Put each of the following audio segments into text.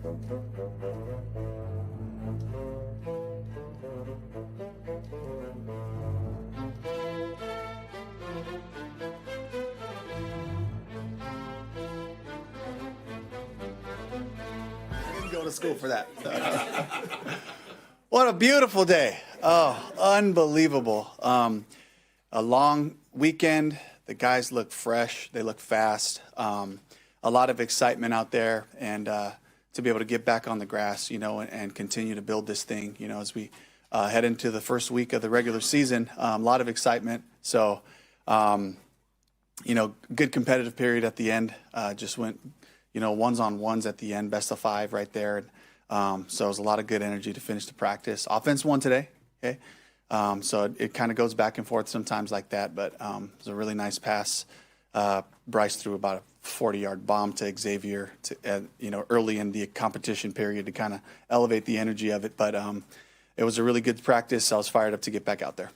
Go to school for that. What a beautiful day. Oh, unbelievable. A long weekend. The guys look fresh. They look fast. A lot of excitement out there, and to be able to get back on the grass, and continue to build this thing, as we head into the first week of the regular season. A lot of excitement. So, good competitive period at the end. Just went ones on ones at the end, best of 5 right there. So it was a lot of good energy to finish the practice. Offense won today. Okay. So it kind of goes back and forth sometimes like that, but it was a really nice pass. Bryce threw about a 40-yard bomb to Xavier early in the competition period to kind of elevate the energy of it. But it was a really good practice. I was fired up to get back out there.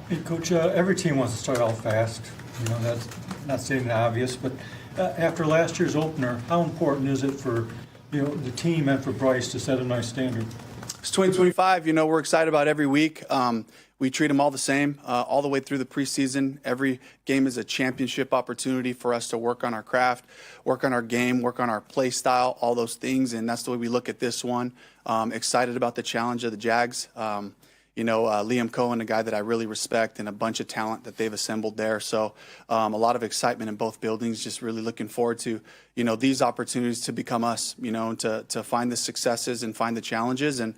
Hey, Coach, every team wants to start out fast. That's not stating the obvious, but after last year's opener, how important is it for the team and for Bryce to set a nice standard? It's 2025. We're excited about every week. We treat them all the same, all the way through the preseason. Every game is a championship opportunity for us to work on our craft, work on our game, work on our play style, all those things, and that's the way we look at this one. Excited about the challenge of the Jags. Liam Cohen, a guy that I really respect, and a bunch of talent that they've assembled there. So a lot of excitement in both buildings, just really looking forward to, these opportunities to become us, and to find the successes and find the challenges and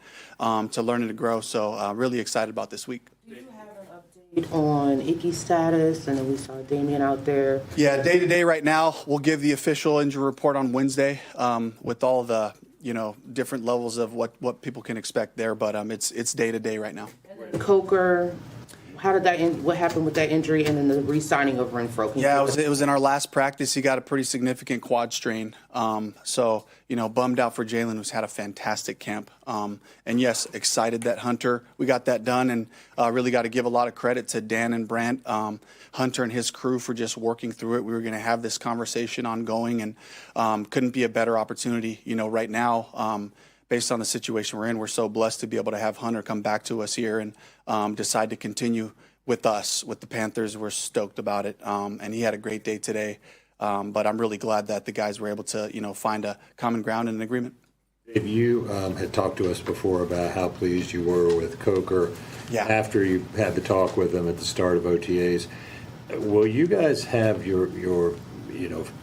to learn and to grow. So really excited about this week. Do you have an update on Icky's status? And then we saw Damian out there. Yeah, day-to-day right now. We'll give the official injury report on Wednesday with all the different levels of what people can expect there, but it's day to day right now. Coker, how did that end? What happened with that injury, and then the re-signing of Renfro? Yeah, it was in our last practice. He got a pretty significant quad strain. So bummed out for Jalen, who's had a fantastic camp. And yes, excited that Hunter, we got that done, and really got to give a lot of credit to Dan and Brant, Hunter and his crew for just working through it. We were going to have this conversation ongoing, and couldn't be a better opportunity. Right now, based on the situation we're in, we're so blessed to be able to have Hunter come back to us here and decide to continue with us, with the Panthers. We're stoked about it, and he had a great day today. But I'm really glad that the guys were able to, find a common ground and an agreement. Dave, you had talked to us before about how pleased you were with Coker after you had the talk with him at the start of OTAs. Will you guys have your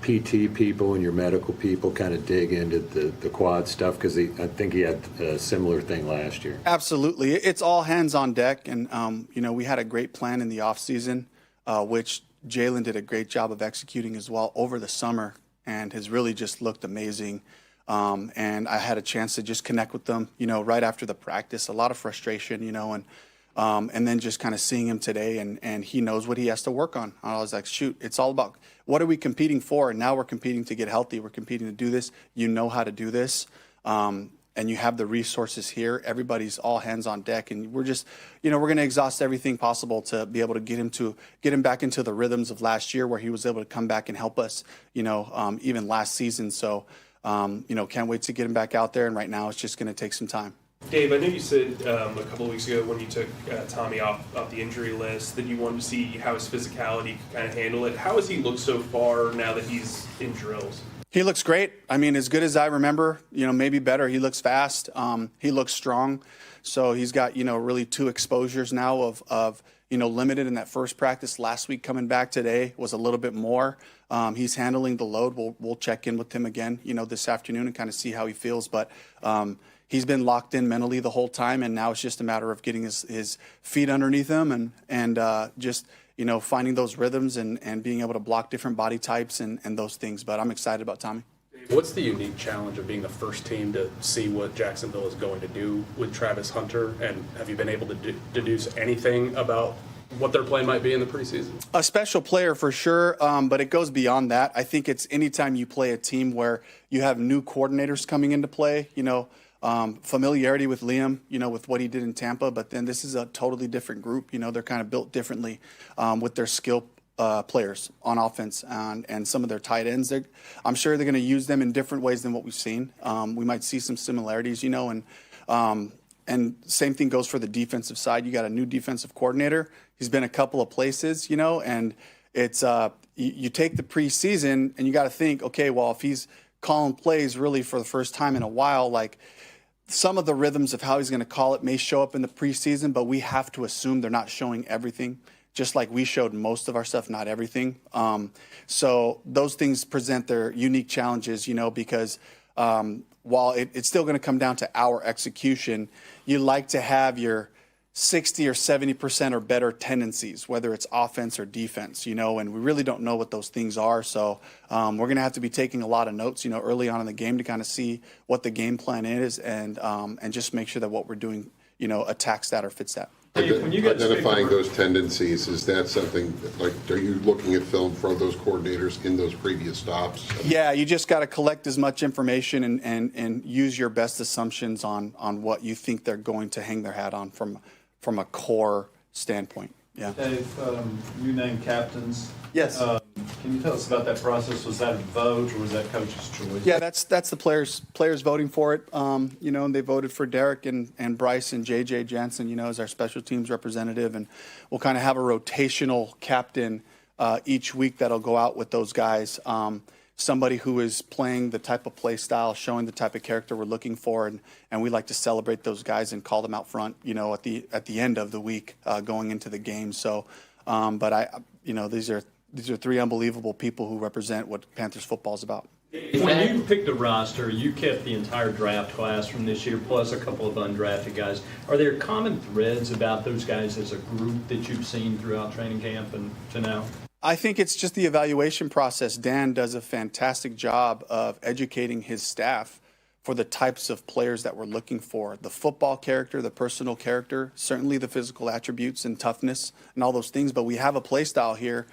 PT people and your medical people kind of dig into the quad stuff? Because I think he had a similar thing last year. Absolutely. It's all hands on deck. And, we had a great plan in the offseason, which Jalen did a great job of executing as well over the summer and has really just looked amazing. And I had a chance to just connect with them, right after the practice. A lot of frustration, and then just kind of seeing him today, and he knows what he has to work on. I was like, shoot, it's all about what are we competing for? And now we're competing to get healthy. We're competing to do this. You know how to do this. And you have the resources here. Everybody's all hands on deck. And we're just, we're going to exhaust everything possible to be able to get him back into the rhythms of last year, where he was able to come back and help us, even last season. So, can't wait to get him back out there. And right now it's just going to take some time. Dave, I know you said a couple of weeks ago when you took Tommy off the injury list that you wanted to see how his physicality could kind of handle it. How has he looked so far now that he's in drills? He looks great. I mean, as good as I remember, maybe better. He looks fast. He looks strong. So he's got, really 2 exposures now of limited in that first practice. Last week coming back today was a little bit more. He's handling the load. We'll check in with him again, this afternoon and kind of see how he feels. But he's been locked in mentally the whole time, and now it's just a matter of getting his feet underneath him and just finding those rhythms and being able to block different body types and those things. But I'm excited about Tommy. What's the unique challenge of being the first team to see what Jacksonville is going to do with Travis Hunter? And have you been able to deduce anything about what their plan might be in the preseason? A special player for sure, but it goes beyond that. I think it's anytime you play a team where you have new coordinators coming into play, familiarity with Liam, with what he did in Tampa, but then this is a totally different group. They're kind of built differently with their skill players on offense and some of their tight ends. I'm sure they're going to use them in different ways than what we've seen. We might see some similarities, and same thing goes for the defensive side. You got a new defensive coordinator. He's been a couple of places, and it's you take the preseason and you got to think, okay, well, if he's calling plays really for the first time in a while, like some of the rhythms of how he's going to call it may show up in the preseason, but we have to assume they're not showing everything, just like we showed most of our stuff, not everything. So those things present their unique challenges, because while it's still going to come down to our execution, you like to have your 60 or 70% or better tendencies, whether it's offense or defense, and we really don't know what those things are. So we're going to have to be taking a lot of notes, early on in the game to kind of see what the game plan is and just make sure that what we're doing, attacks that or fits that. When you identifying those tendencies, is that something like, are you looking at film from those coordinators in those previous stops? Yeah, you just got to collect as much information and use your best assumptions on what you think they're going to hang their hat on from a core standpoint. Yeah. Dave, you named captains. Yes. Can you tell us about that process? Was that a vote or was that coach's choice? Yeah, that's the players voting for it. And they voted for Derek and Bryce and JJ Jansen, as our special teams representative, and we'll kind of have a rotational captain each week that'll go out with those guys. Somebody who is playing the type of play style, showing the type of character we're looking for, and we like to celebrate those guys and call them out front, at the end of the week going into the game. So, but these are three unbelievable people who represent what Panthers football is about. When you picked a roster, you kept the entire draft class from this year, plus a couple of undrafted guys. Are there common threads about those guys as a group that you've seen throughout training camp and to now? I think it's just the evaluation process. Dan does a fantastic job of educating his staff for the types of players that we're looking for. The football character, the personal character, certainly the physical attributes and toughness and all those things. But we have a play style here.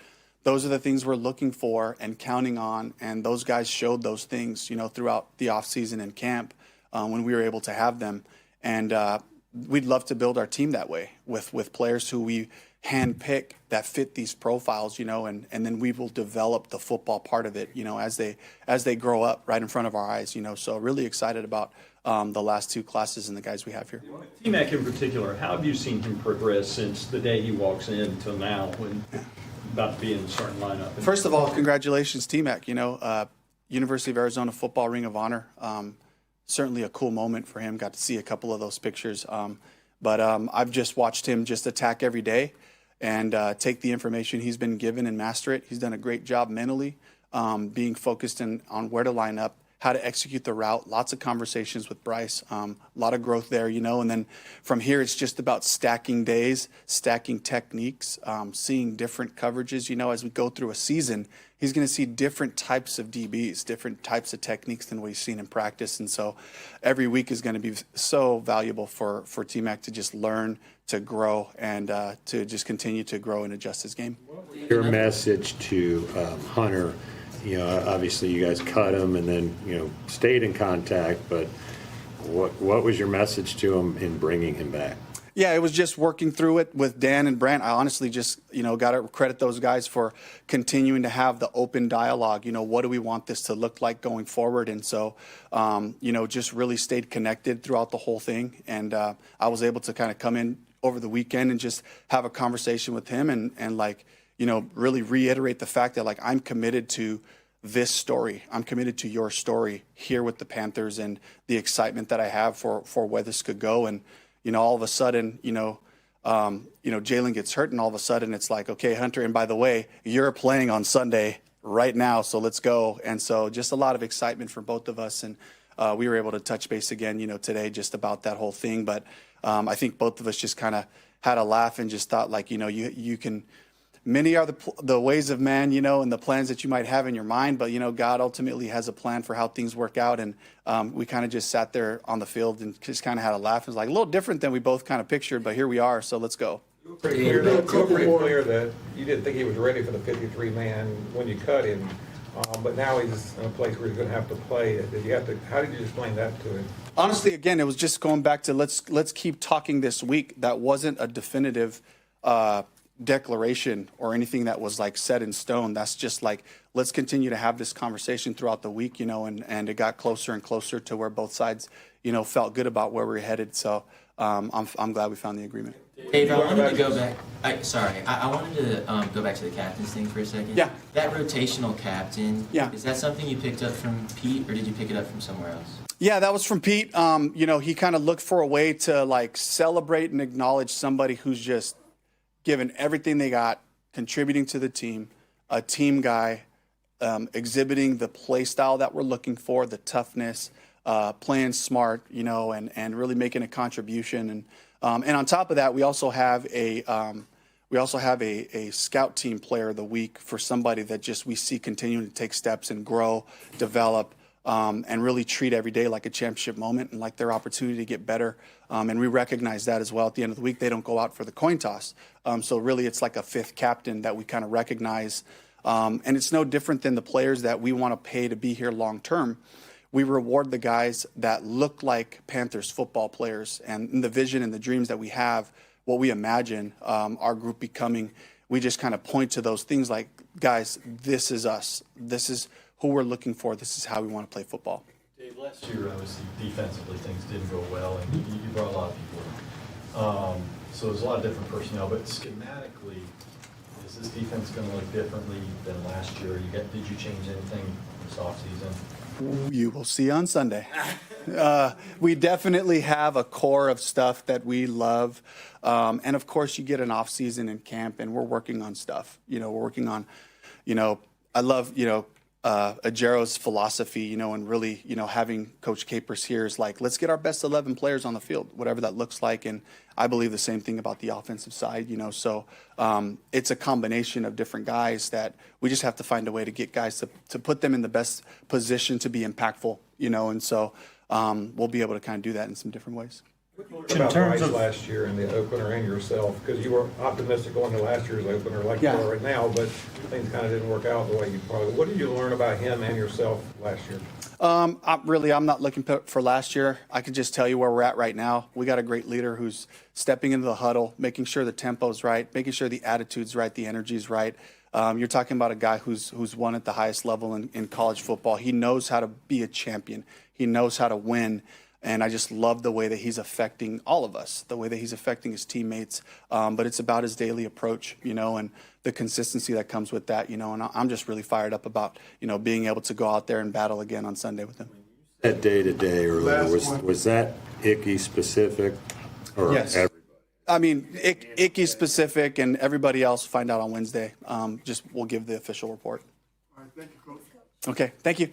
Those are the things we're looking for and counting on. And those guys showed those things, throughout the offseason and camp when we were able to have them. And we'd love to build our team that way with players who we handpick that fit these profiles, and then we will develop the football part of it, as they grow up right in front of our eyes, So really excited about the last two classes and the guys we have here. T-Mac in particular, how have you seen him progress since the day he walks in until now when about to be in the starting lineup? First of all, congratulations, T-Mac. University of Arizona Football Ring of Honor. Certainly a cool moment for him. Got to see a couple of those pictures. But I've just watched him just attack every day and take the information he's been given and master it. He's done a great job mentally, being focused on where to line up, how to execute the route. Lots of conversations with Bryce, a lot of growth there, and then from here it's just about stacking days, stacking techniques, seeing different coverages. As we go through a season, he's going to see different types of DBs, different types of techniques than what he's seen in practice. And so every week is going to be so valuable for T-Mac to just learn, to grow, and to just continue to grow and adjust his game. Your message to Hunter, obviously you guys cut him and then, stayed in contact, but what was your message to him in bringing him back? Yeah, it was just working through it with Dan and Brant. I honestly just, got to credit those guys for continuing to have the open dialogue. What do we want this to look like going forward? And so, just really stayed connected throughout the whole thing. And I was able to kind of come in over the weekend and just have a conversation with him and really reiterate the fact that, I'm committed to this story. I'm committed to your story here with the Panthers and the excitement that I have for where this could go. And, all of a sudden, Jalen gets hurt, and all of a sudden it's like, okay, Hunter, and by the way, you're playing on Sunday right now, so let's go. And so just a lot of excitement for both of us, and we were able to touch base again, today just about that whole thing. But I think both of us just kind of had a laugh and just thought, you can. Many are the ways of man, and the plans that you might have in your mind, but, God ultimately has a plan for how things work out. And we kind of just sat there on the field and just kind of had a laugh. It was like a little different than we both kind of pictured, but here we are, so let's go. Pretty clear that you didn't think he was ready for the 53-man when you cut him, but now he's in a place where he's going to have to play. How did you explain that to him? Honestly, again, it was just going back to let's keep talking this week. That wasn't a definitive declaration or anything that was like set in stone. That's just like, let's continue to have this conversation throughout the week, and it got closer and closer to where both sides, felt good about where we're headed. So I'm glad we found the agreement. Dave, I wanted to go back. I wanted to go back to the captain's thing for a second. Yeah. That rotational captain. Yeah. Is that something you picked up from Pete, or did you pick it up from somewhere else? Yeah, that was from Pete. He kind of looked for a way to like celebrate and acknowledge somebody who's just given everything they got, contributing to the team, a team guy, exhibiting the play style that we're looking for, the toughness, playing smart, and really making a contribution. And on top of that, we also have a scout team player of the week for somebody that just we see continuing to take steps and grow, develop, and really treat every day like a championship moment and like their opportunity to get better. And we recognize that as well. At the end of the week, they don't go out for the coin toss. So really, it's like a fifth captain that we kind of recognize. And it's no different than the players that we want to pay to be here long term. We reward the guys that look like Panthers football players, and in the vision and the dreams that we have, what we imagine our group becoming, we just kind of point to those things like, guys, this is us. This is who we're looking for. This is how we want to play football. Dave, last year, obviously, defensively, things didn't go well, and you brought a lot of people in. So there's a lot of different personnel, but schematically, is this defense going to look differently than last year? Did you change anything this offseason? You will see on Sunday. We definitely have a core of stuff that we love. And of course, you get an off season in camp, and we're working on stuff. We're working on, I love, Ajero's philosophy, and really, having Coach Capers here is like, let's get our best 11 players on the field, whatever that looks like. And I believe the same thing about the offensive side, so it's a combination of different guys that we just have to find a way to get guys to put them in the best position to be impactful, and so we'll be able to kind of do that in some different ways. About Bryce last year in the opener and yourself, because you were optimistic going to last year's opener like you are right now, but things kind of didn't work out the way you probably. What did you learn about him and yourself last year? I'm not looking for last year. I can just tell you where we're at right now. We got a great leader who's stepping into the huddle, making sure the tempo's right, making sure the attitude's right, the energy's right. You're talking about a guy who's won at the highest level in college football. He knows how to be a champion. He knows how to win. And I just love the way that he's affecting all of us, the way that he's affecting his teammates. But it's about his daily approach, and the consistency that comes with that, and I'm just really fired up about, being able to go out there and battle again on Sunday with him. That day-to-day earlier, was that Icky specific? Or yes. Everybody? I mean, Icky specific, and everybody else find out on Wednesday. We'll give the official report. All right, thank you, Coach. Okay, thank you.